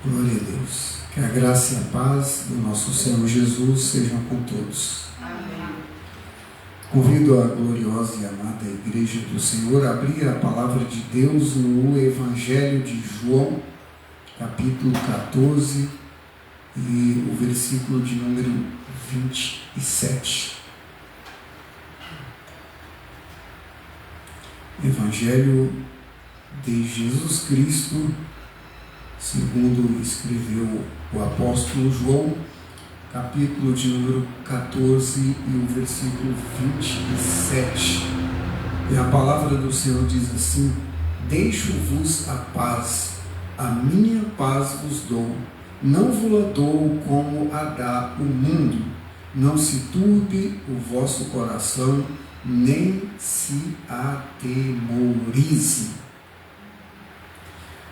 Glória a Deus. Que a graça e a paz do nosso Senhor Jesus sejam com todos. Amém. Convido a gloriosa e amada Igreja do Senhor a abrir a palavra de Deus no Evangelho de João, capítulo 14, e o versículo de número 27. Evangelho de Jesus Cristo, segundo escreveu o apóstolo João, capítulo de número 14 e o versículo 27. E a palavra do Senhor diz assim: deixo-vos a paz, a minha paz vos dou, não vos dou como a dá o mundo. Não se turbe o vosso coração, nem se atemorize.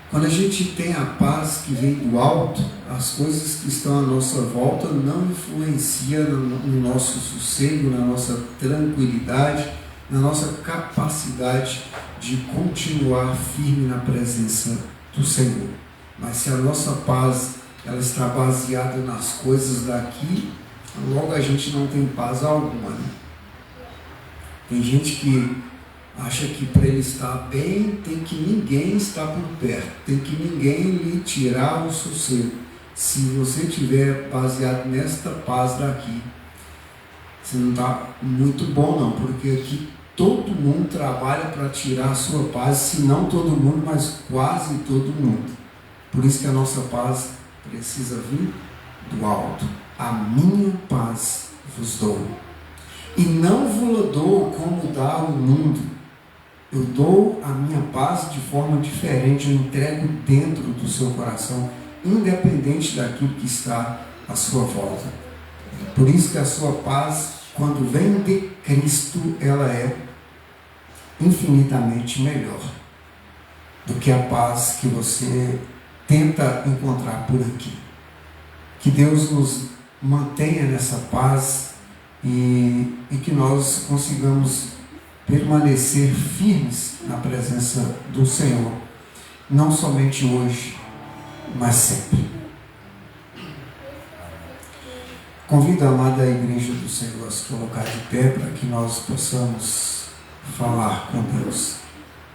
Quando a gente tem a paz que vem do alto, as coisas que estão à nossa volta não influenciam no nosso sossego, na nossa tranquilidade, na nossa capacidade de continuar firme na presença do Senhor. Mas se a nossa paz ela está baseada nas coisas daqui, logo a gente não tem paz alguma, né? Tem gente que acha que para ele estar bem, tem que ninguém estar por perto, tem que ninguém lhe tirar o sossego. Se você estiver baseado nesta paz daqui, você não está muito bom não, porque aqui todo mundo trabalha para tirar a sua paz, se não todo mundo, mas quase todo mundo. Por isso que a nossa paz precisa vir do alto. A minha paz vos dou, e não vos dou como dá o mundo. Eu dou a minha paz de forma diferente, eu entrego dentro do seu coração, independente daquilo que está à sua volta. Por isso que a sua paz, quando vem de Cristo, ela é infinitamente melhor do que a paz que você tenta encontrar por aqui. Que Deus nos mantenha nessa paz e que nós consigamos permanecer firmes na presença do Senhor, não somente hoje, mas sempre. Convido a amada Igreja do Senhor a se colocar de pé para que nós possamos falar com Deus.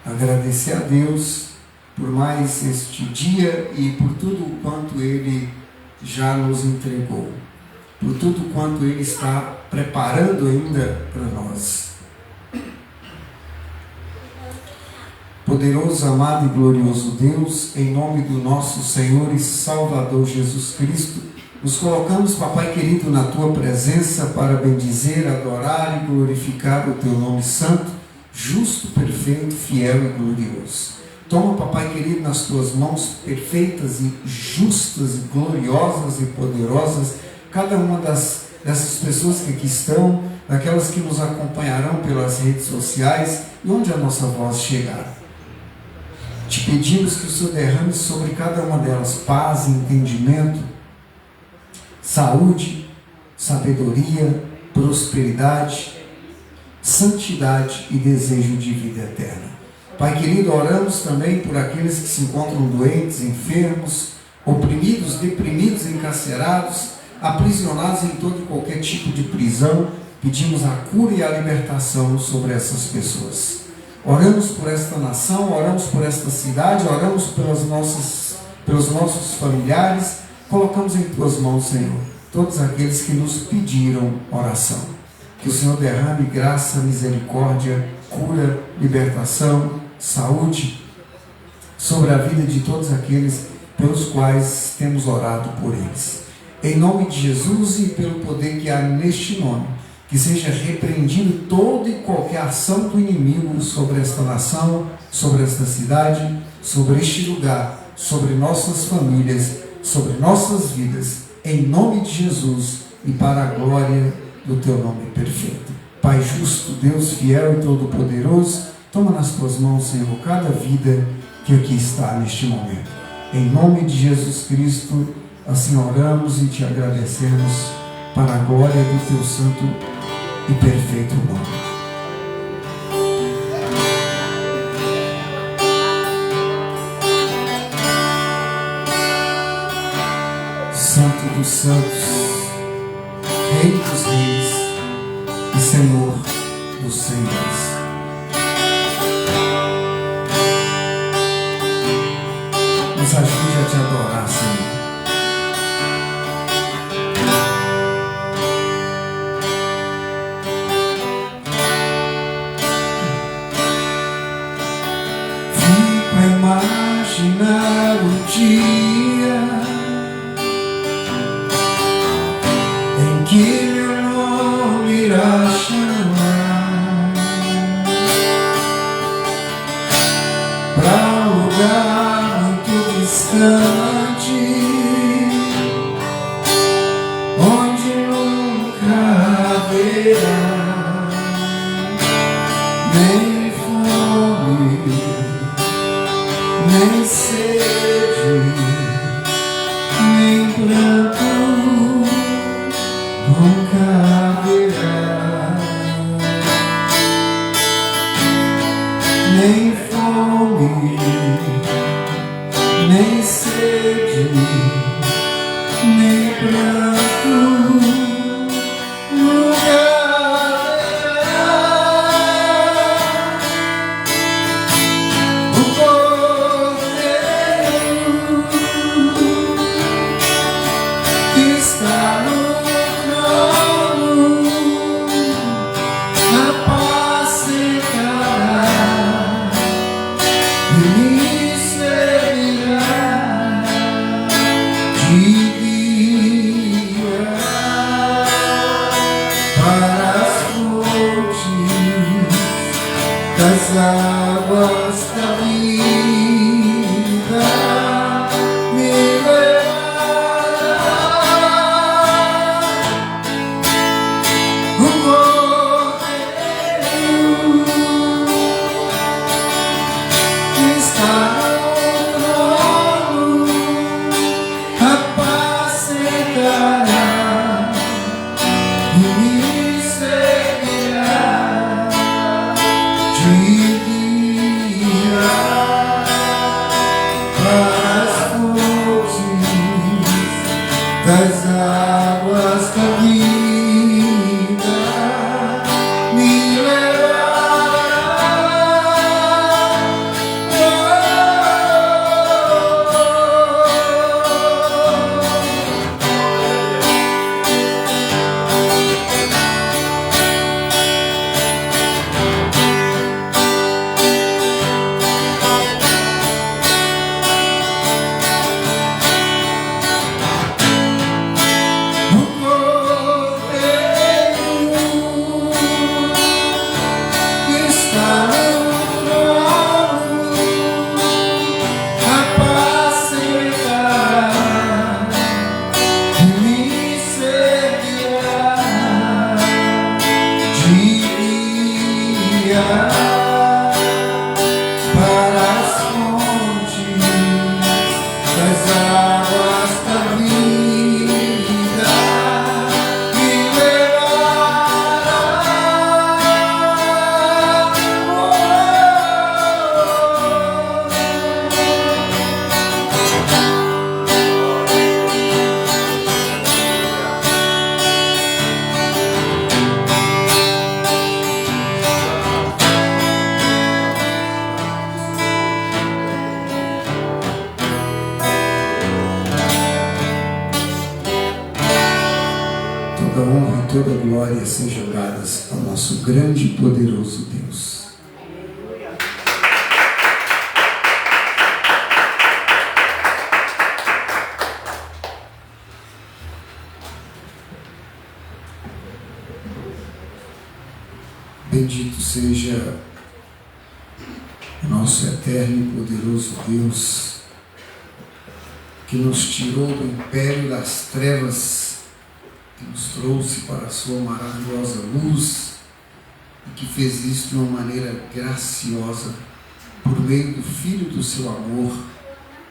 Agradecer a Deus por mais este dia e por tudo quanto Ele já nos entregou, por tudo quanto Ele está preparando ainda para nós. Poderoso, amado e glorioso Deus, em nome do nosso Senhor e Salvador Jesus Cristo, nos colocamos, Papai querido, na Tua presença para bendizer, adorar e glorificar o Teu nome santo, justo, perfeito, fiel e glorioso. Toma, Papai querido, nas Tuas mãos perfeitas e justas e gloriosas e poderosas, cada uma dessas pessoas que aqui estão, daquelas que nos acompanharão pelas redes sociais e onde a nossa voz chegar. Te pedimos que o Senhor derrame sobre cada uma delas paz, entendimento, saúde, sabedoria, prosperidade, santidade e desejo de vida eterna. Pai querido, oramos também por aqueles que se encontram doentes, enfermos, oprimidos, deprimidos, encarcerados, aprisionados em todo e qualquer tipo de prisão. Pedimos a cura e a libertação sobre essas pessoas. Oramos por esta nação, oramos por esta cidade, oramos pelos nossos familiares. Colocamos em Tuas mãos, Senhor, todos aqueles que nos pediram oração. Que o Senhor derrame graça, misericórdia, cura, libertação, saúde sobre a vida de todos aqueles pelos quais temos orado por eles. Em nome de Jesus e pelo poder que há neste nome, que seja repreendido toda e qualquer ação do inimigo sobre esta nação, sobre esta cidade, sobre este lugar, sobre nossas famílias, sobre nossas vidas, em nome de Jesus e para a glória do Teu nome perfeito. Pai justo, Deus fiel e todo-poderoso, toma nas Tuas mãos, Senhor, cada vida que aqui está neste momento. Em nome de Jesus Cristo, assim oramos e Te agradecemos para a glória do Teu santo e perfeito nome. dos santos, Rei dos reis e Senhor dos senhores. Nos ajude a te adorar, Senhor. Fico a imaginar o dia em que meu nome irá chamar pra lugar muito distante, onde nunca haverá nem fome, nem sede, nem pranto, nunca haverá nem fome, nem sede, nem pranto, nunca haverá. O Cordeiro que está no trono apacentará e me servirá de guia para as fontes das águas da vida, me levará. O Cordeiro que está no trono apacentará e me servirá de guia para as fontes das águas da vida, me levará. O Cordeiro que está no trono apacentará e me servirá de guia para as fontes das águas da vida, me levará. Toda honra e toda glória sejam dadas ao nosso grande e poderoso Deus. Bendito seja o nosso eterno e poderoso Deus, que nos tirou do império das trevas e nos trouxe para a sua maravilhosa luz, e que fez isso de uma maneira graciosa, por meio do Filho do seu amor,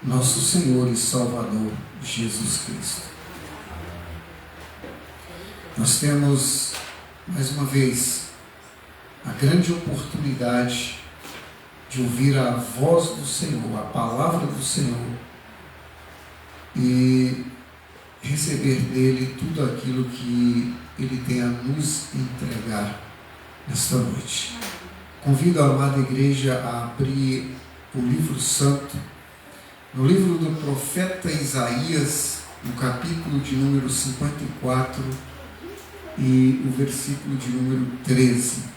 nosso Senhor e Salvador, Jesus Cristo. Nós temos, mais uma vez, a grande oportunidade de ouvir a voz do Senhor, a palavra do Senhor, e receber dele tudo aquilo que ele tem a nos entregar nesta noite. Convido a amada igreja a abrir o livro santo, no livro do profeta Isaías, no capítulo de número 54 e o versículo de número 13.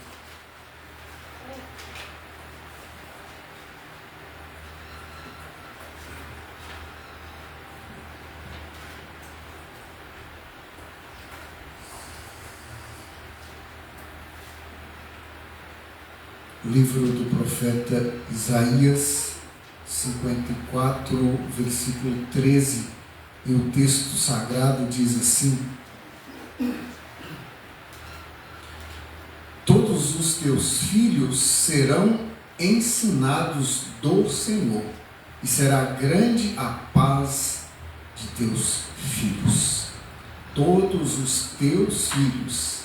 Livro do profeta Isaías 54, versículo 13, e o texto sagrado diz assim: todos os teus filhos serão ensinados do Senhor, e será grande a paz de teus filhos. Todos os teus filhos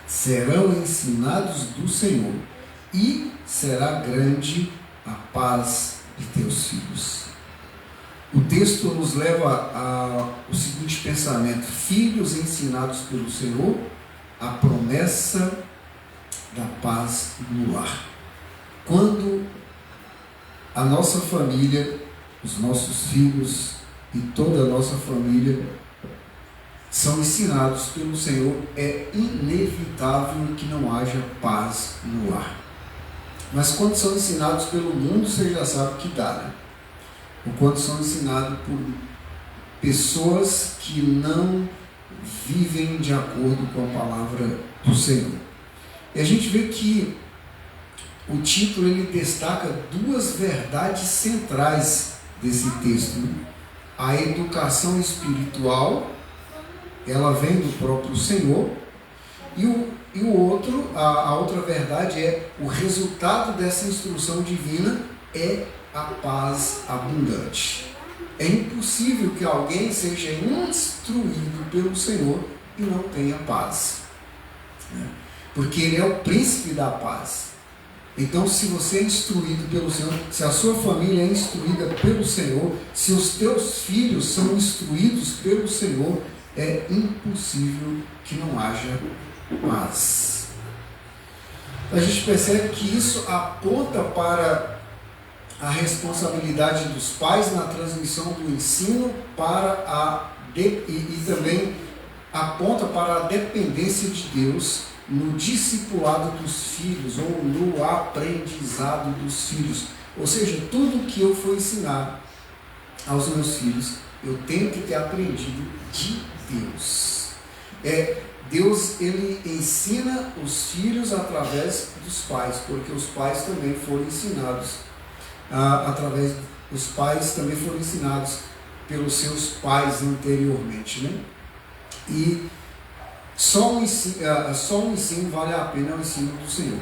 serão ensinados do Senhor, e será grande a paz de teus filhos. O texto nos leva ao seguinte pensamento: filhos ensinados pelo Senhor, a promessa da paz no lar. Quando a nossa família, os nossos filhos e toda a nossa família são ensinados pelo Senhor, é inevitável que não haja paz no lar. Mas quando são ensinados pelo mundo, você já sabe que dá, né? Ou quando são ensinados por pessoas que não vivem de acordo com a palavra do Senhor. E a gente vê que o título ele destaca duas verdades centrais desse texto, né? A educação espiritual, ela vem do próprio Senhor, e a outra verdade é o resultado dessa instrução divina é a paz abundante. É impossível que alguém seja instruído pelo Senhor e não tenha paz, né? Porque Ele é o príncipe da paz. Então, se você é instruído pelo Senhor, se a sua família é instruída pelo Senhor, se os teus filhos são instruídos pelo Senhor, é impossível que não haja paz. A gente percebe que isso aponta para a responsabilidade dos pais na transmissão do ensino e também aponta para a dependência de Deus no discipulado dos filhos ou no aprendizado dos filhos. Ou seja, tudo que eu for ensinar aos meus filhos, eu tenho que ter aprendido de Deus. Deus ele ensina os filhos através dos pais, porque os pais também foram ensinados os pais também foram ensinados pelos seus pais anteriormente, né? E só um ensino vale a pena, é o ensino do Senhor.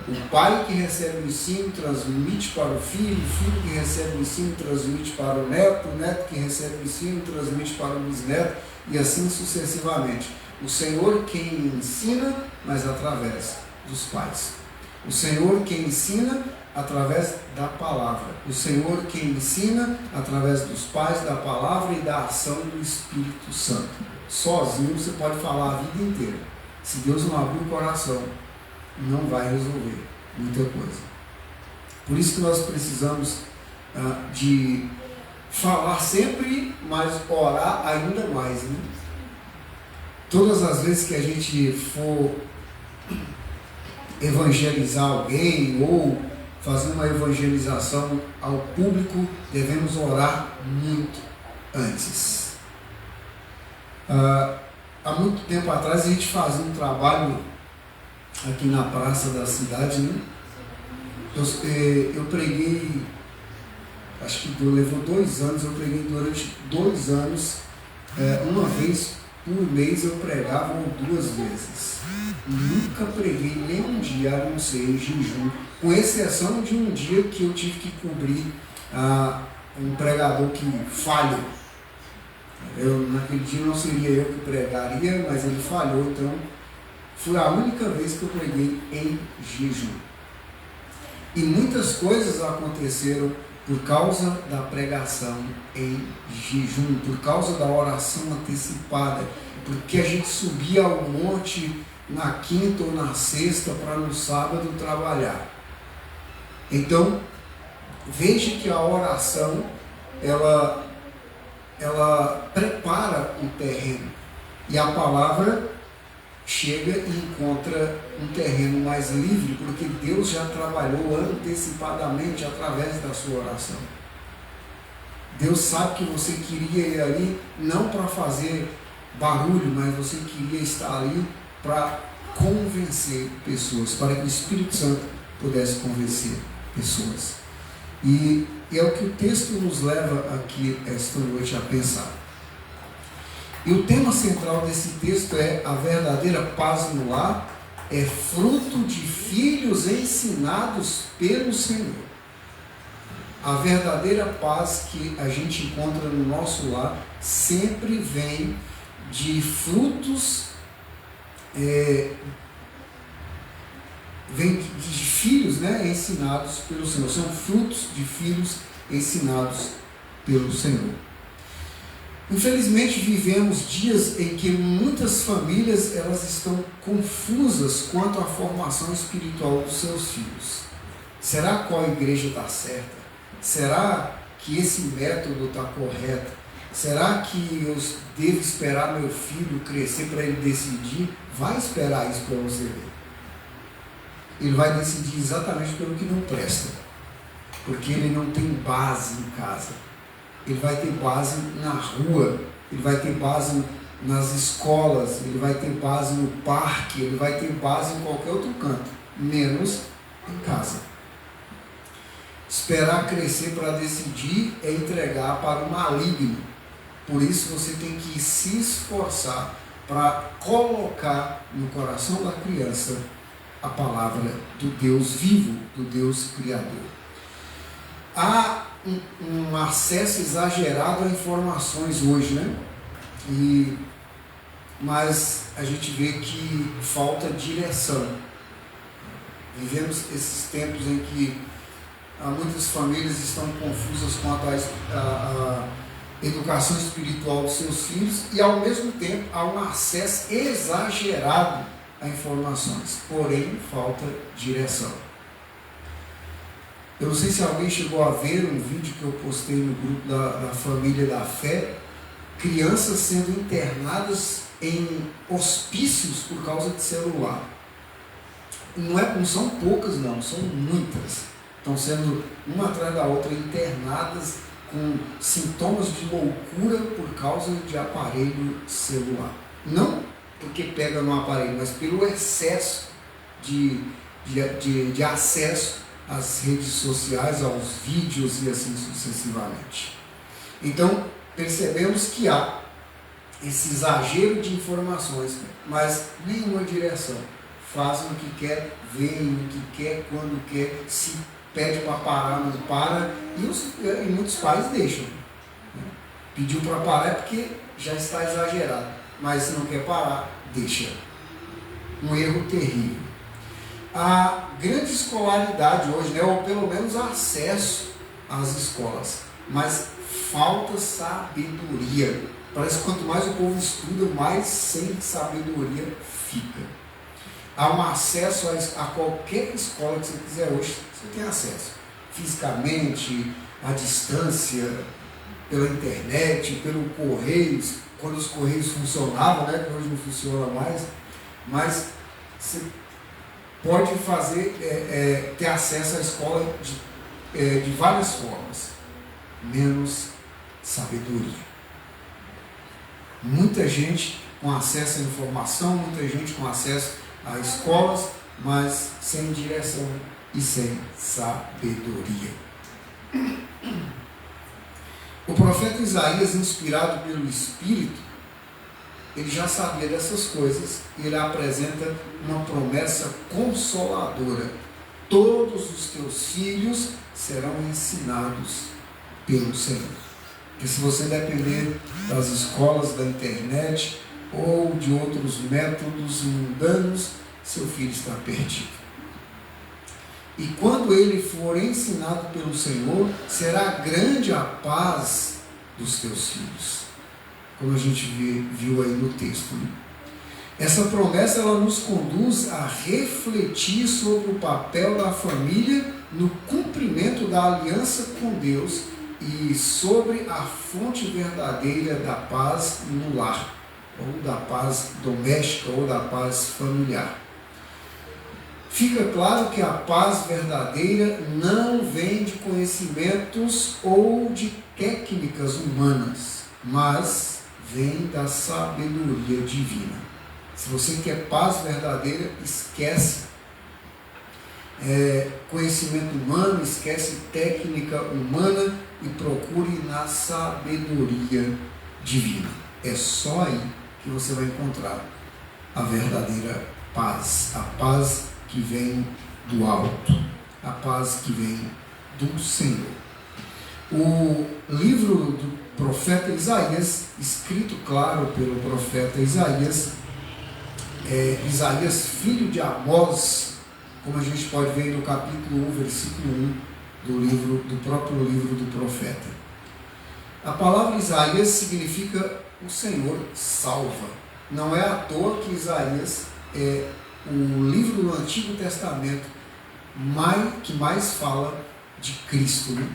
O pai que recebe o ensino transmite para o filho que recebe o ensino transmite para o neto que recebe o ensino transmite para o bisneto, e assim sucessivamente. O Senhor quem ensina, mas através dos pais. O Senhor quem ensina através da palavra. O Senhor quem ensina através dos pais, da palavra e da ação do Espírito Santo. Sozinho você pode falar a vida inteira. Se Deus não abrir o coração, não vai resolver muita coisa. Por isso que nós precisamos de falar sempre, mas orar ainda mais, né? Todas as vezes que a gente for evangelizar alguém ou fazer uma evangelização ao público, devemos orar muito antes. Há muito tempo atrás a gente fazia um trabalho aqui na praça da cidade, né? Eu preguei, acho que levou 2 anos, eu preguei durante 2 anos, uma vez por mês eu pregava 2 vezes. Nunca preguei nem um dia, a não ser em jejum, com exceção de um dia que eu tive que cobrir um pregador que falhou. Naquele dia não seria eu que pregaria, mas ele falhou, então foi a única vez que eu preguei em jejum. E muitas coisas aconteceram por causa da pregação em jejum, por causa da oração antecipada, porque a gente subia ao monte na quinta ou na sexta para no sábado trabalhar. Então, veja que a oração, ela prepara o terreno, e a palavra chega e encontra um terreno mais livre, porque Deus já trabalhou antecipadamente através da sua oração. Deus sabe que você queria ir ali não para fazer barulho, mas você queria estar ali para convencer pessoas, para que o Espírito Santo pudesse convencer pessoas. E é o que o texto nos leva aqui esta noite a pensar. E o tema central desse texto é: a verdadeira paz no lar é fruto de filhos ensinados pelo Senhor. A verdadeira paz que a gente encontra no nosso lar sempre vem de frutos, vem de filhos, ensinados pelo Senhor. São frutos de filhos ensinados pelo Senhor. Infelizmente vivemos dias em que muitas famílias elas estão confusas quanto à formação espiritual dos seus filhos. Será qual igreja está certa? Será que esse método está correto? Será que eu devo esperar meu filho crescer para ele decidir? Vai esperar isso para você ver. Ele vai decidir exatamente pelo que não presta, porque ele não tem base em casa. Ele vai ter base na rua, ele vai ter base nas escolas, ele vai ter base no parque, ele vai ter base em qualquer outro canto, menos em casa. Esperar crescer para decidir é entregar para o maligno. Por isso você tem que se esforçar para colocar no coração da criança a palavra do Deus vivo, do Deus Criador. Há um acesso exagerado a informações hoje, mas a gente vê que falta direção. Vivemos esses tempos em que muitas famílias estão confusas quanto à educação espiritual dos seus filhos, e ao mesmo tempo há um acesso exagerado a informações, porém falta direção. Eu não sei se alguém chegou a ver um vídeo que eu postei no grupo da família da fé, crianças sendo internadas em hospícios por causa de celular. Não são poucas não, são muitas. Estão sendo uma atrás da outra internadas com sintomas de loucura por causa de aparelho celular. Não porque pega no aparelho, mas pelo excesso de acesso às redes sociais, aos vídeos e assim sucessivamente. Então, percebemos que há esse exagero de informações, mas nenhuma direção. Fazem o que quer, veem o que quer, quando quer, se pede para parar, não para, e muitos pais deixam. Pediu para parar é porque já está exagerado, mas se não quer parar, deixa. Um erro terrível. A grande escolaridade hoje, ou pelo menos acesso às escolas, mas falta sabedoria. Parece que quanto mais o povo estuda, mais sem sabedoria fica. Há um acesso a qualquer escola que você quiser hoje, você tem acesso. Fisicamente, à distância, pela internet, pelo Correios, quando os Correios funcionavam, que hoje não funciona mais, mas você pode ter acesso à escola de várias formas, menos sabedoria. Muita gente com acesso à informação, muita gente com acesso a escolas, mas sem direção e sem sabedoria. O profeta Isaías, inspirado pelo Espírito, ele já sabia dessas coisas e ele apresenta uma promessa consoladora. Todos os teus filhos serão ensinados pelo Senhor. Porque se você depender das escolas, da internet ou de outros métodos mundanos, seu filho está perdido. E quando ele for ensinado pelo Senhor, será grande a paz dos teus filhos. Como a gente viu aí no texto, né? Essa promessa ela nos conduz a refletir sobre o papel da família no cumprimento da aliança com Deus e sobre a fonte verdadeira da paz no lar, ou da paz doméstica, ou da paz familiar. Fica claro que a paz verdadeira não vem de conhecimentos ou de técnicas humanas, mas vem da sabedoria divina. Se você quer paz verdadeira, esquece conhecimento humano, esquece técnica humana e procure na sabedoria divina. É só aí que você vai encontrar a verdadeira paz, a paz que vem do alto, a paz que vem do Senhor. O livro do profeta Isaías, escrito, claro, pelo profeta Isaías, Isaías, filho de Amós, como a gente pode ver no capítulo 1, versículo 1 do próprio livro do profeta. A palavra Isaías significa o Senhor salva. Não é à toa que Isaías é o livro do Antigo Testamento que mais fala de Cristo, né?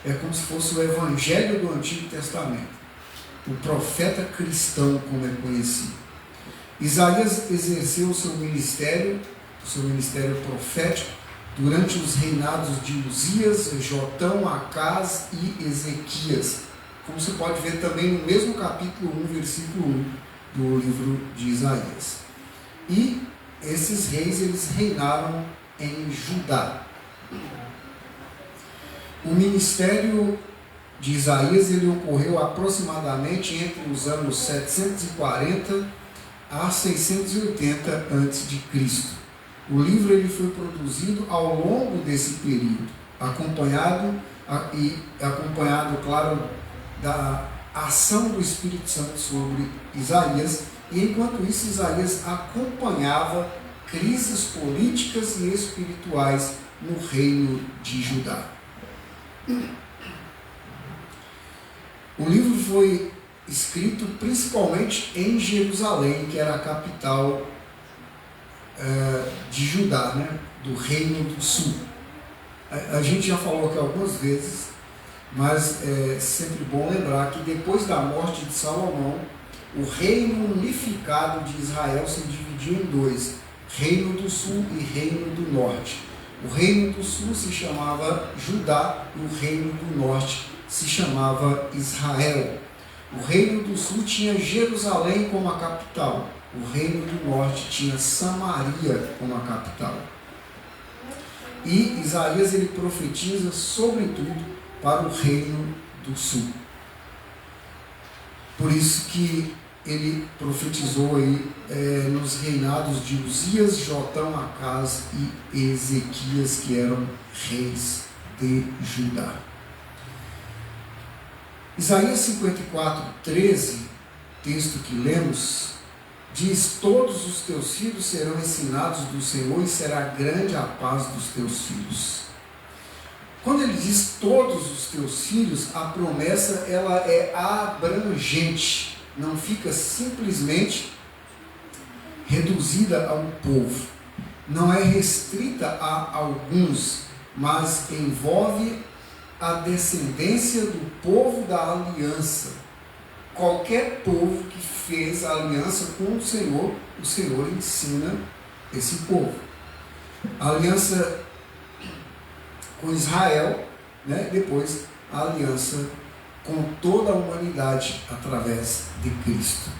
É como se fosse o Evangelho do Antigo Testamento, o profeta cristão, como é conhecido. Isaías exerceu o seu ministério profético durante os reinados de Uzias, Jotão, Acaz e Ezequias, como você pode ver também no mesmo capítulo 1, versículo 1 do livro de Isaías. E esses reis, eles reinaram em Judá. O ministério de Isaías ele ocorreu aproximadamente entre os anos 740 a 680 a.C. O livro ele foi produzido ao longo desse período, acompanhado, claro, da ação do Espírito Santo sobre Isaías, e enquanto isso Isaías acompanhava crises políticas e espirituais no reino de Judá. O livro foi escrito principalmente em Jerusalém, que era a capital de Judá, né? Do Reino do Sul. A gente já falou aqui algumas vezes, mas é sempre bom lembrar que depois da morte de Salomão, o reino unificado de Israel se dividiu em dois: Reino do Sul e Reino do Norte. O Reino do Sul se chamava Judá e o Reino do Norte se chamava Israel. O Reino do Sul tinha Jerusalém como a capital. O Reino do Norte tinha Samaria como a capital. E Isaías ele profetiza sobretudo para o Reino do Sul. Por isso que ele profetizou aí nos reinados de Uzias, Jotão, Acaz e Ezequias, que eram reis de Judá. Isaías 54:13, texto que lemos, diz: todos os teus filhos serão ensinados do Senhor e será grande a paz dos teus filhos. Quando ele diz todos os teus filhos, a promessa ela é abrangente, não fica simplesmente reduzida a um povo, não é restrita a alguns, mas envolve a descendência do povo da aliança. Qualquer povo que fez a aliança com o Senhor ensina esse povo. A aliança com Israel, né? Depois a aliança com toda a humanidade através de Cristo.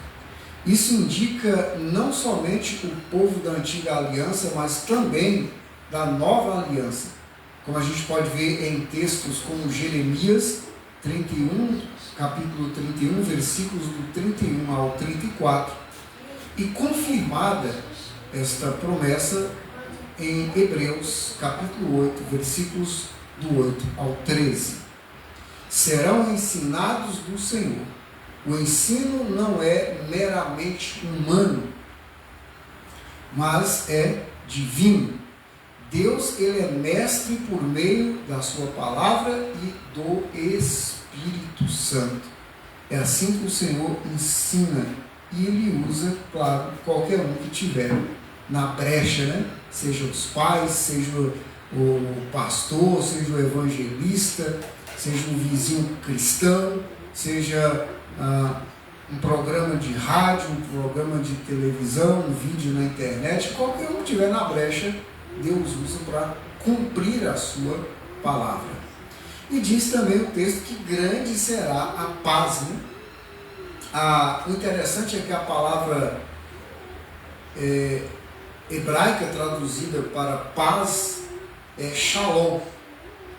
Isso indica não somente o povo da antiga aliança, mas também da nova aliança, como a gente pode ver em textos como Jeremias 31, capítulo 31, versículos do 31 ao 34, e confirmada esta promessa em Hebreus capítulo 8, versículos do 8 ao 13. Serão ensinados do Senhor. O ensino não é meramente humano, mas é divino. Deus, ele é mestre por meio da sua palavra e do Espírito Santo. É assim que o Senhor ensina, e ele usa, claro, qualquer um que tiver na brecha, né? Seja os pais, seja o pastor, seja o evangelista, seja um vizinho cristão, seja um programa de rádio, um programa de televisão, um vídeo na internet, qualquer um que tiver na brecha, Deus usa para cumprir a sua palavra. E diz também o texto que grande será a paz, né? O interessante é que a palavra hebraica traduzida para paz é shalom.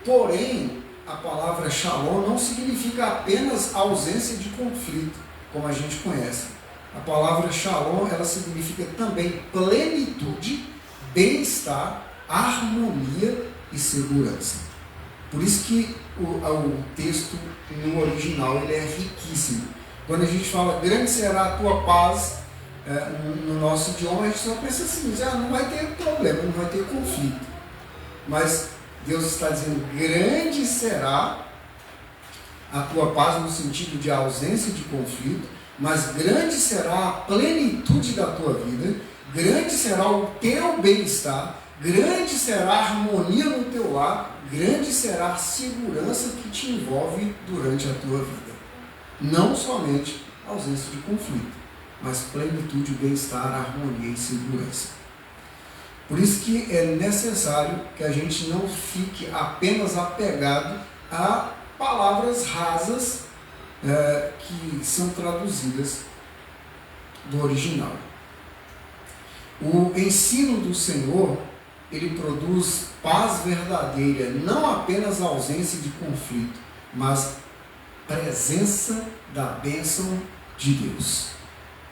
Porém, a palavra shalom não significa apenas ausência de conflito, como a gente conhece. A palavra shalom, ela significa também plenitude, bem-estar, harmonia e segurança. Por isso que o texto no original ele é riquíssimo. Quando a gente fala grande será a tua paz, no nosso idioma, a gente só pensa assim, não vai ter problema, não vai ter conflito. Mas Deus está dizendo, grande será a tua paz no sentido de ausência de conflito, mas grande será a plenitude da tua vida, grande será o teu bem-estar, grande será a harmonia no teu lar, grande será a segurança que te envolve durante a tua vida. Não somente ausência de conflito, mas plenitude, bem-estar, harmonia e segurança. Por isso que é necessário que a gente não fique apenas apegado a palavras rasas que são traduzidas do original. O ensino do Senhor, ele produz paz verdadeira, não apenas ausência de conflito, mas presença da bênção de Deus.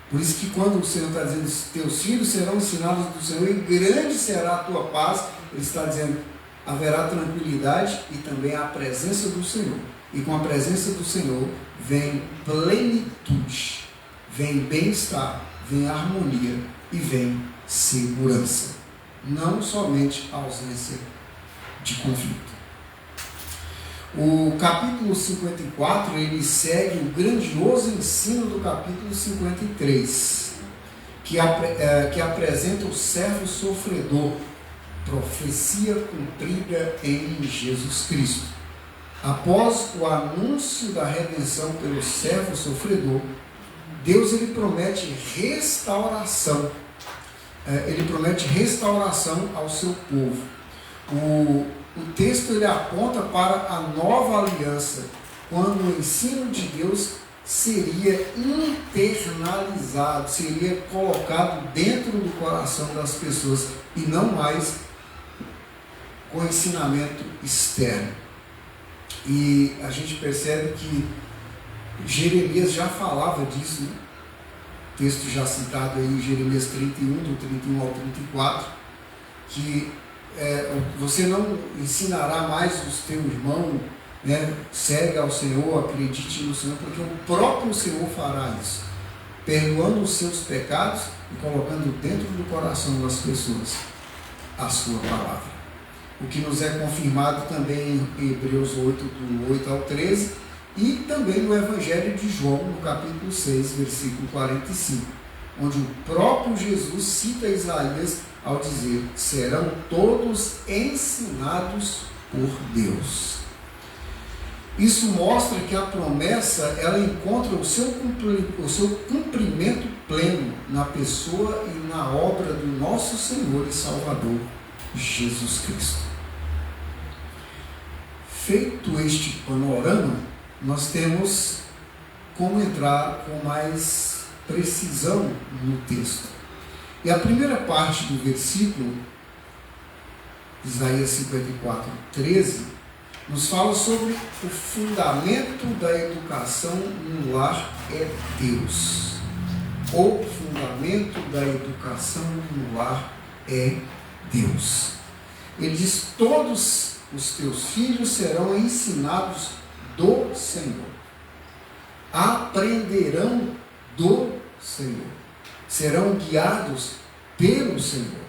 Por isso que quando o Senhor está dizendo, teus filhos serão ensinados do Senhor, e grande será a tua paz, Ele está dizendo, haverá tranquilidade e também a presença do Senhor. E com a presença do Senhor vem plenitude, vem bem-estar, vem harmonia e vem segurança. Não somente a ausência de conflito. O capítulo 54, ele segue o grandioso ensino do capítulo 53, que apresenta o servo sofredor, profecia cumprida em Jesus Cristo. Após o anúncio da redenção pelo servo sofredor, Deus ele promete restauração. Ele promete restauração ao seu povo. O texto ele aponta para a nova aliança, quando o ensino de Deus seria internalizado, seria colocado dentro do coração das pessoas e não mais com ensinamento externo. E a gente percebe que Jeremias já falava disso, né? Texto já citado aí, Jeremias 31, do 31 ao 34, que você não ensinará mais os teus irmãos, né, segue ao Senhor, acredite no Senhor, porque o próprio Senhor fará isso, perdoando os seus pecados e colocando dentro do coração das pessoas a sua palavra. O que nos é confirmado também em Hebreus 8, do 8 ao 13, e também no Evangelho de João, no capítulo 6, versículo 45, onde o próprio Jesus cita Isaías ao dizer, serão todos ensinados por Deus. Isso mostra que a promessa, ela encontra o seu cumprimento pleno na pessoa e na obra do nosso Senhor e Salvador, Jesus Cristo. Feito este panorama, nós temos como entrar com mais precisão no texto. E a primeira parte do versículo, Isaías 54, 13, nos fala sobre o fundamento da educação no lar é Deus. O fundamento da educação no lar é Deus. Ele diz, todos os teus filhos serão ensinados do Senhor. Aprenderão do Senhor. Serão guiados pelo Senhor.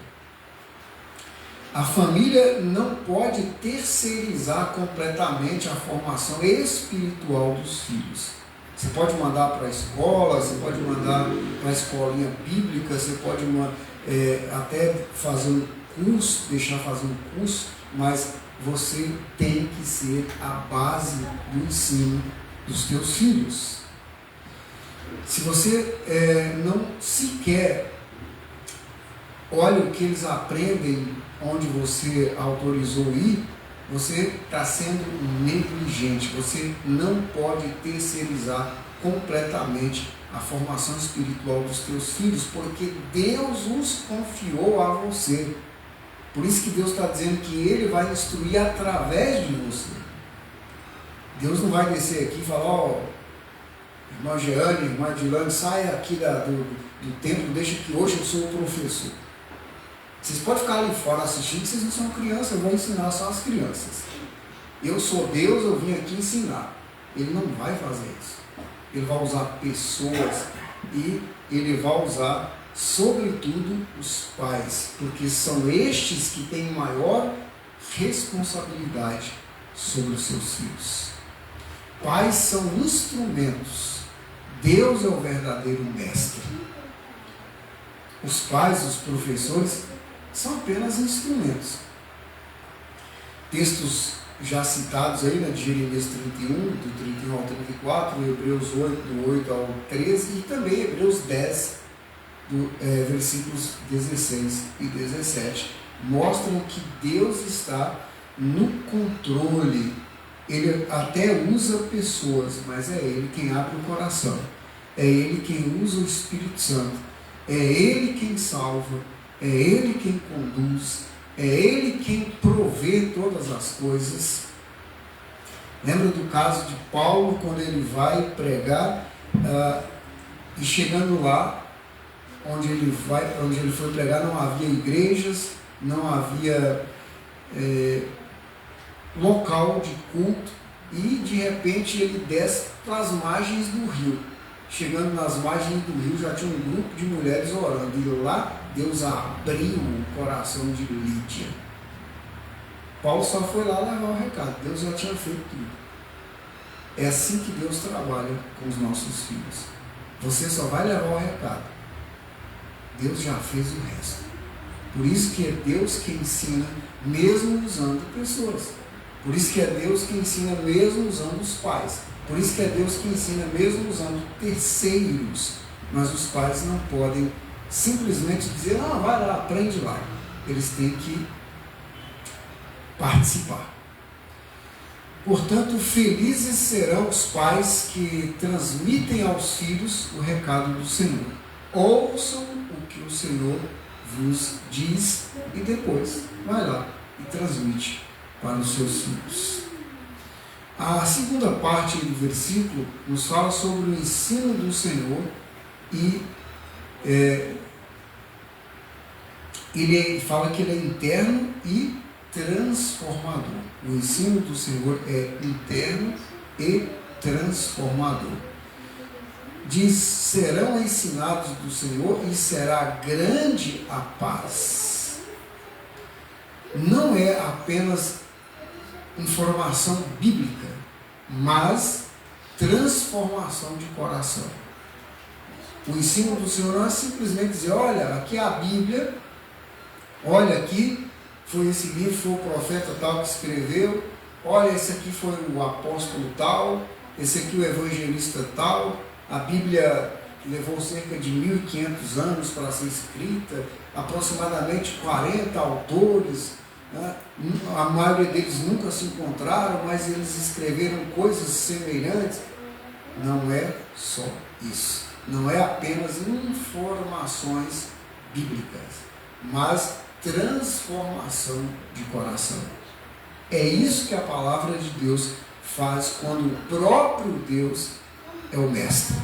A família não pode terceirizar completamente a formação espiritual dos filhos. Você pode mandar para a escola, você pode mandar para a escolinha bíblica, você pode até fazer um curso, deixar fazer um curso, mas você tem que ser a base do ensino dos teus filhos. Se você não sequer olha o que eles aprendem onde você autorizou ir, você está sendo negligente. Você não pode terceirizar completamente a formação espiritual dos teus filhos, porque Deus os confiou a você. Por isso que Deus está dizendo que Ele vai instruir através de você. Deus não vai descer aqui e falar, irmã Jeane, irmã Dilane, saia aqui do templo, deixa que hoje eu sou o professor. Vocês podem ficar ali fora assistindo, vocês não são crianças, eu vou ensinar só as crianças. Eu sou Deus, eu vim aqui ensinar. Ele não vai fazer isso. Ele vai usar pessoas e ele vai usar, sobretudo, os pais, porque são estes que têm maior responsabilidade sobre os seus filhos. Pais são instrumentos. Deus é o verdadeiro mestre. Os pais, os professores, são apenas instrumentos. Textos já citados aí, de Jeremias 31, do 31 ao 34, Hebreus 8, do 8 ao 13, e também Hebreus 10, versículos 16 e 17, mostram que Deus está no controle. Ele até usa pessoas, mas é Ele quem abre o coração, é Ele quem usa o Espírito Santo, é Ele quem salva, é Ele quem conduz, é Ele quem provê todas as coisas. Lembra do caso de Paulo, quando ele vai pregar, e chegando lá, onde ele foi pregar, não havia igrejas, não havia local de culto, e de repente ele desce para as margens do rio. Chegando nas margens do rio, já tinha um grupo de mulheres orando, e lá Deus abriu o coração de Lídia. Paulo só foi lá levar o recado, Deus já tinha feito tudo. É assim que Deus trabalha com os nossos filhos. Você só vai levar o recado, Deus já fez o resto. Por isso que é Deus que ensina, mesmo usando pessoas. Por isso que é Deus que ensina, mesmo usando os pais. Por isso que é Deus que ensina, mesmo usando terceiros. Mas os pais não podem simplesmente dizer, não, vai lá, aprende lá. Eles têm que participar. Portanto, felizes serão os pais que transmitem aos filhos o recado do Senhor. Ouçam o que o Senhor vos diz e depois vai lá e transmite para os seus filhos. A segunda parte do versículo nos fala sobre o ensino do Senhor e ele fala que ele é interno e transformador. O ensino do Senhor é interno e transformador. Diz, serão ensinados do Senhor e será grande a paz. Não é apenas informação bíblica, mas transformação de coração. O ensino do Senhor não é simplesmente dizer, olha, aqui é a Bíblia, olha aqui, foi esse livro, foi o profeta tal que escreveu, olha, esse aqui foi o apóstolo tal, esse aqui o evangelista tal, a Bíblia levou cerca de 1500 anos para ser escrita, aproximadamente 40 autores, a maioria deles nunca se encontraram, mas eles escreveram coisas semelhantes. Não é só isso, não é apenas informações bíblicas, mas transformação de coração. É isso que a palavra de Deus faz quando o próprio Deus é o mestre.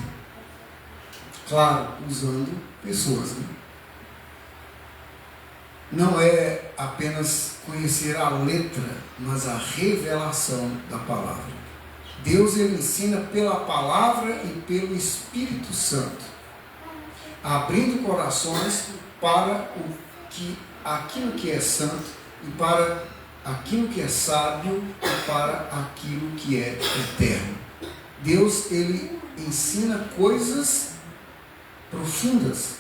Claro, usando pessoas, né? Não é apenas conhecer a letra, mas a revelação da palavra. Deus, ele ensina pela palavra e pelo Espírito Santo, abrindo corações para aquilo que é santo e para aquilo que é sábio e para aquilo que é eterno. Deus, ele ensina coisas profundas,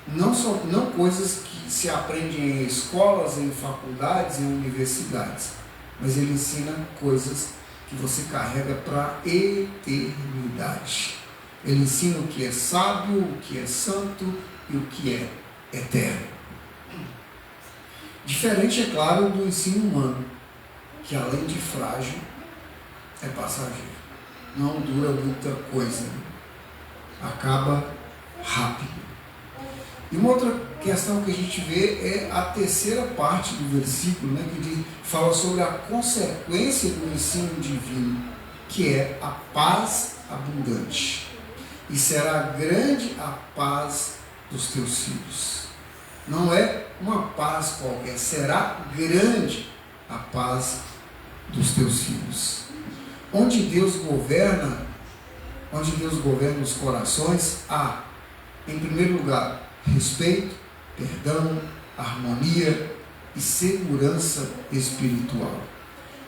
não coisas que se aprendem em escolas, em faculdades, em universidades, mas ele ensina coisas que você carrega para a eternidade. Ele ensina o que é sábio, o que é santo e o que é eterno. Diferente, é claro, do ensino humano, que além de frágil, é passageiro. Não dura muita coisa, acaba rápido. E uma outra questão que a gente vê é a terceira parte do versículo, né, que fala sobre a consequência do ensino divino, que é a paz abundante. E será grande a paz dos teus filhos. Não é uma paz qualquer, será grande a paz dos teus filhos. Onde Deus governa os corações, há, em primeiro lugar, respeito, perdão, harmonia e segurança espiritual.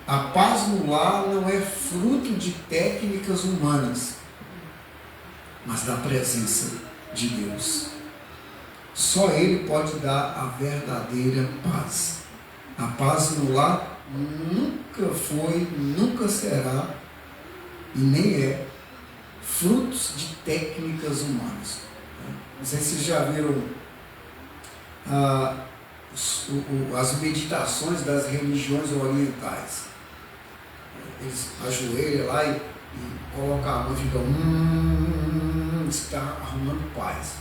A paz no lar não é fruto de técnicas humanas, mas da presença de Deus. Só Ele pode dar a verdadeira paz. A paz no lar nunca foi, nunca será e nem é frutos de técnicas humanas. Não sei se vocês já viram as meditações das religiões orientais. Eles ajoelham lá e colocam a mão e ficam está arrumando paz.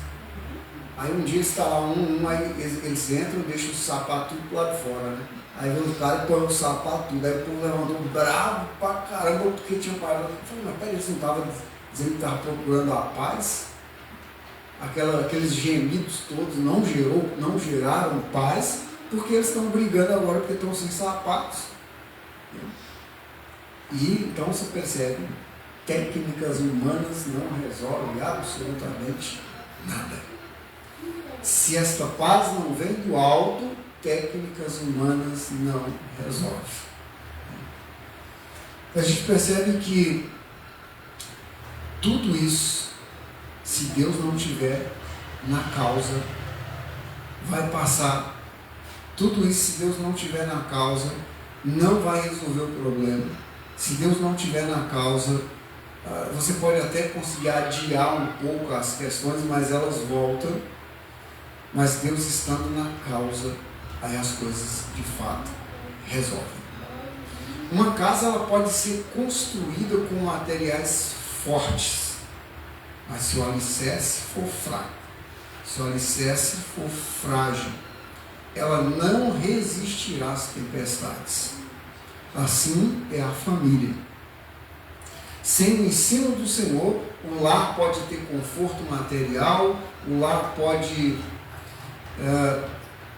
Aí um dia está lá aí eles entram e deixam o sapato tudo lá de fora, né? Aí vem o cara e põe o sapato tudo. Aí o povo levantou bravo pra caramba porque tinha parado. Eu falei, mas peraí, eles não estavam dizendo que estavam procurando a paz? Aqueles gemidos todos não geraram paz, porque eles estão brigando agora porque estão sem sapatos. E então você percebe, técnicas humanas não resolvem absolutamente nada. Se esta paz não vem do alto, técnicas humanas não resolvem. A gente percebe que tudo isso, se Deus não estiver na causa, vai passar. Tudo isso, se Deus não estiver na causa, não vai resolver o problema. Se Deus não estiver na causa, você pode até conseguir adiar um pouco as questões, mas elas voltam. Mas Deus estando na causa, aí as coisas de fato resolvem. Uma casa, ela pode ser construída com materiais fortes, mas se o alicerce for fraco, se o alicerce for frágil, ela não resistirá às tempestades. Assim é a família. Sem o ensino do Senhor, o lar pode ter conforto material, o lar pode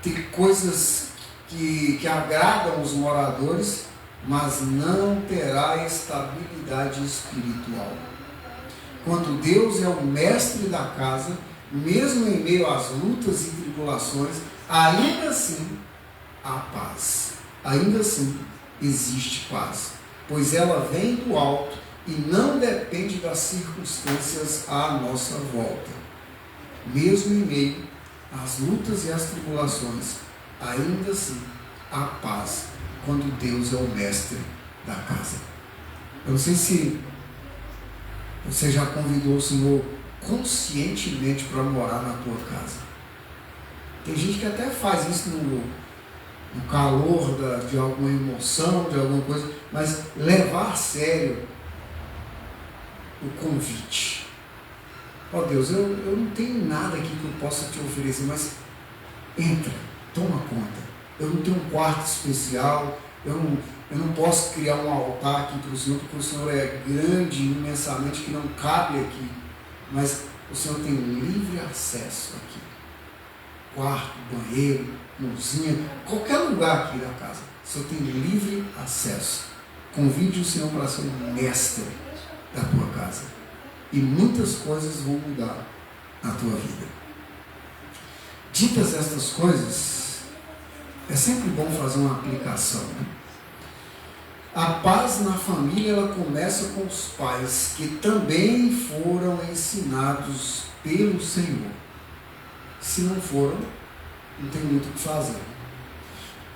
ter coisas que agradam os moradores, mas não terá estabilidade espiritual. Quando Deus é o mestre da casa, mesmo em meio às lutas e tribulações, ainda assim há paz. Ainda assim existe paz, pois ela vem do alto e não depende das circunstâncias à nossa volta. Mesmo em meio às lutas e às tribulações, ainda assim há paz, quando Deus é o mestre da casa. Eu não sei se você já convidou o Senhor conscientemente para morar na tua casa. Tem gente que até faz isso no calor de alguma emoção, de alguma coisa, mas levar a sério o convite. Ó Deus, eu não tenho nada aqui que eu possa te oferecer, mas entra, toma conta. Eu não tenho um quarto especial, eu não posso criar um altar aqui para o Senhor, porque o Senhor é grande imensamente, que não cabe aqui, mas o Senhor tem livre acesso aqui. Quarto, banheiro, cozinha, qualquer lugar aqui da casa, o Senhor tem livre acesso. Convide o Senhor para ser o mestre da tua casa, e muitas coisas vão mudar na tua vida. Ditas estas coisas, É sempre bom fazer uma aplicação, né? A paz na família, ela começa com os pais, que também foram ensinados pelo Senhor. Se não foram, não tem muito o que fazer.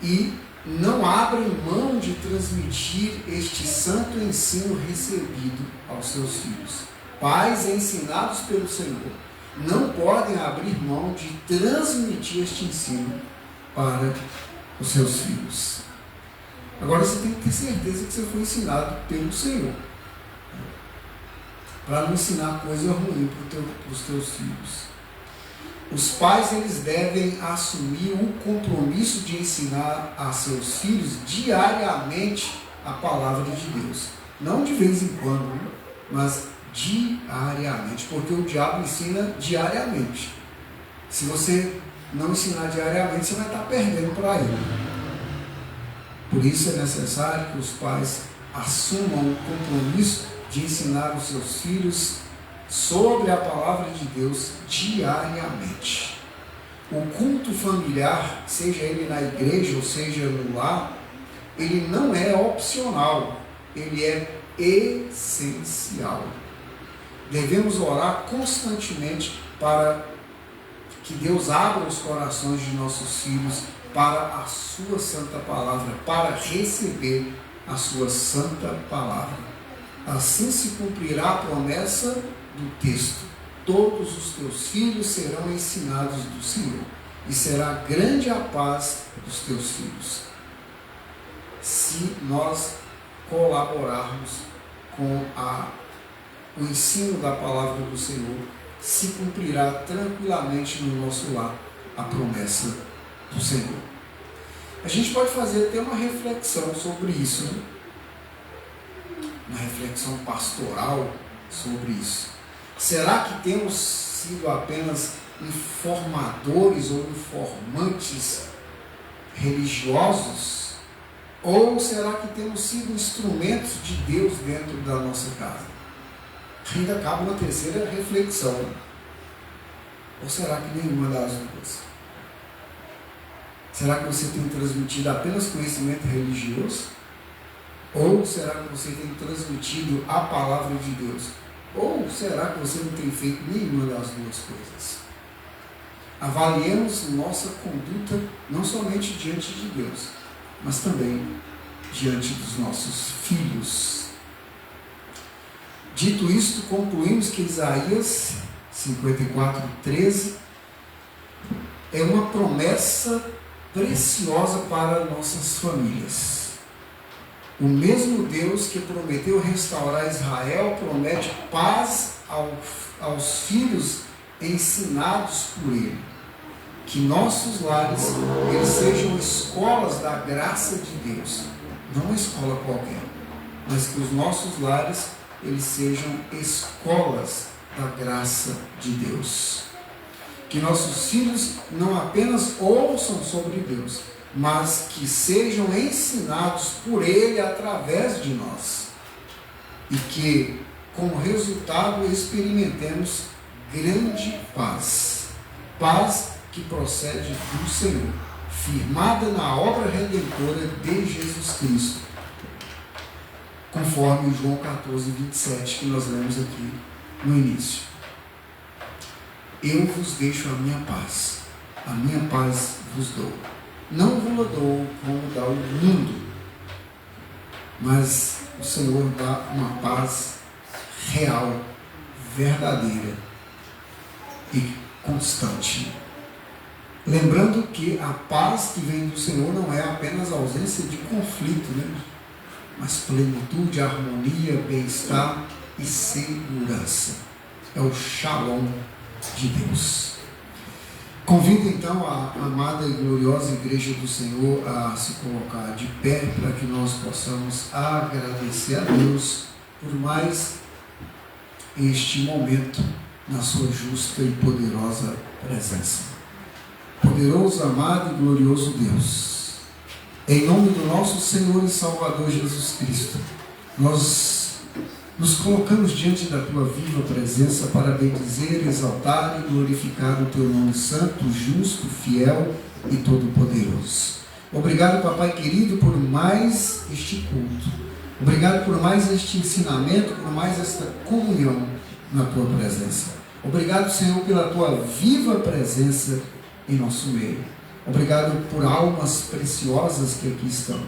E não abrem mão de transmitir este santo ensino recebido aos seus filhos. Pais ensinados pelo Senhor não podem abrir mão de transmitir este ensino para os seus filhos. Agora você tem que ter certeza que você foi ensinado pelo Senhor, para não ensinar coisa ruim para os teus filhos. Os pais, eles devem assumir o compromisso de ensinar a seus filhos diariamente a palavra de Deus. Não de vez em quando, mas diariamente, porque o diabo ensina diariamente. Se você não ensinar diariamente, você vai estar perdendo para ele. Por isso é necessário que os pais assumam o compromisso de ensinar os seus filhos sobre a palavra de Deus diariamente. O culto familiar, seja ele na igreja ou seja no lar, ele não é opcional, ele é essencial. Devemos orar constantemente para que Deus abra os corações de nossos filhos para a sua santa palavra, para receber a sua santa palavra. Assim se cumprirá a promessa do texto: todos os teus filhos serão ensinados do Senhor, e será grande a paz dos teus filhos. Se nós colaborarmos com o ensino da palavra do Senhor, se cumprirá tranquilamente no nosso lar a promessa do Senhor. A gente pode fazer até uma reflexão sobre isso, né? Uma reflexão pastoral sobre isso. Será que temos sido apenas informadores ou informantes religiosos? Ou será que temos sido instrumentos de Deus dentro da nossa casa? Ainda cabe uma terceira reflexão. Ou será que nenhuma das duas? Será que você tem transmitido apenas conhecimento religioso? Ou será que você tem transmitido a palavra de Deus? Ou será que você não tem feito nenhuma das duas coisas? Avaliemos nossa conduta não somente diante de Deus, mas também diante dos nossos filhos. Dito isto, concluímos que Isaías 54:13 é uma promessa preciosa para nossas famílias. O mesmo Deus que prometeu restaurar Israel promete paz aos filhos ensinados por Ele. Que nossos lares eles sejam escolas da graça de Deus, não uma escola qualquer, mas que os nossos lares eles sejam escolas da graça de Deus. Que nossos filhos não apenas ouçam sobre Deus, mas que sejam ensinados por Ele através de nós. E que, como resultado, experimentemos grande paz. Paz que procede do Senhor, firmada na obra redentora de Jesus Cristo. Conforme João 14:27, que nós lemos aqui no início. Eu vos deixo a minha paz vos dou. Não vos dou como dá o mundo, mas o Senhor dá uma paz real, verdadeira e constante. Lembrando que a paz que vem do Senhor não é apenas ausência de conflito, né? Mas plenitude, harmonia, bem-estar e segurança. É o Shalom de Deus. Convido então a amada e gloriosa Igreja do Senhor a se colocar de pé para que nós possamos agradecer a Deus por mais este momento na sua justa e poderosa presença. Poderoso, amado e glorioso Deus, em nome do nosso Senhor e Salvador Jesus Cristo, nós nos colocamos diante da Tua viva presença para bendizer, exaltar e glorificar o Teu nome santo, justo, fiel e todo-poderoso. Obrigado, papai querido, por mais este culto. Obrigado por mais este ensinamento, por mais esta comunhão na tua presença. Obrigado, Senhor, pela tua viva presença em nosso meio. Obrigado por almas preciosas que aqui estão.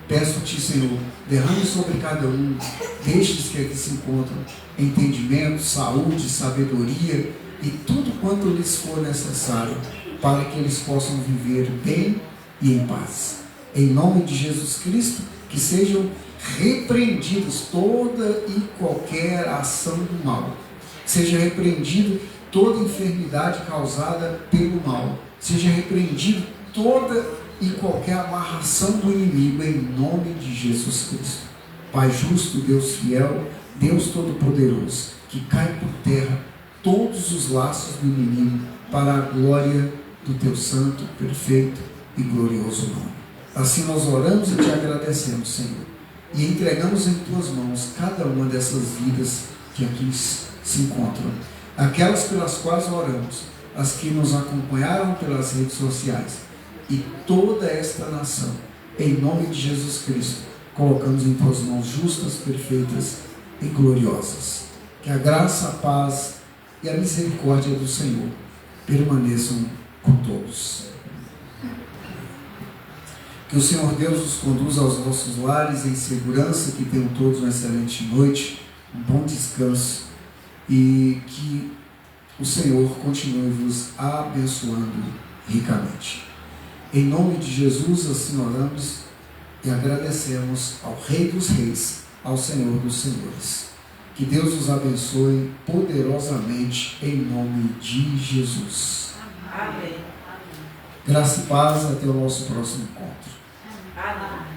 Peço-te, Senhor, derrame sobre cada um destes que aqui se encontram entendimento, saúde, sabedoria e tudo quanto lhes for necessário para que eles possam viver bem e em paz. Em nome de Jesus Cristo, que sejam repreendidos toda e qualquer ação do mal. Seja repreendido toda enfermidade causada pelo mal. Seja repreendido toda e qualquer amarração do inimigo em nome de Jesus Cristo. Pai justo, Deus fiel, Deus todo-poderoso, que cai por terra todos os laços do inimigo para a glória do teu santo, perfeito e glorioso nome. Assim nós oramos e te agradecemos, Senhor, e entregamos em tuas mãos cada uma dessas vidas que aqui se encontram, aquelas pelas quais oramos, as que nos acompanharam pelas redes sociais e toda esta nação, em nome de Jesus Cristo, colocamos em tuas mãos justas, perfeitas e gloriosas. Que a graça, a paz e a misericórdia do Senhor permaneçam com todos. Que o Senhor Deus nos conduza aos nossos lares em segurança, que tenham todos uma excelente noite, um bom descanso e que o Senhor continue vos abençoando ricamente. Em nome de Jesus, assim oramos e agradecemos ao Rei dos Reis, ao Senhor dos Senhores. Que Deus os abençoe poderosamente em nome de Jesus. Amém. Graça e paz, até o nosso próximo encontro. Amém.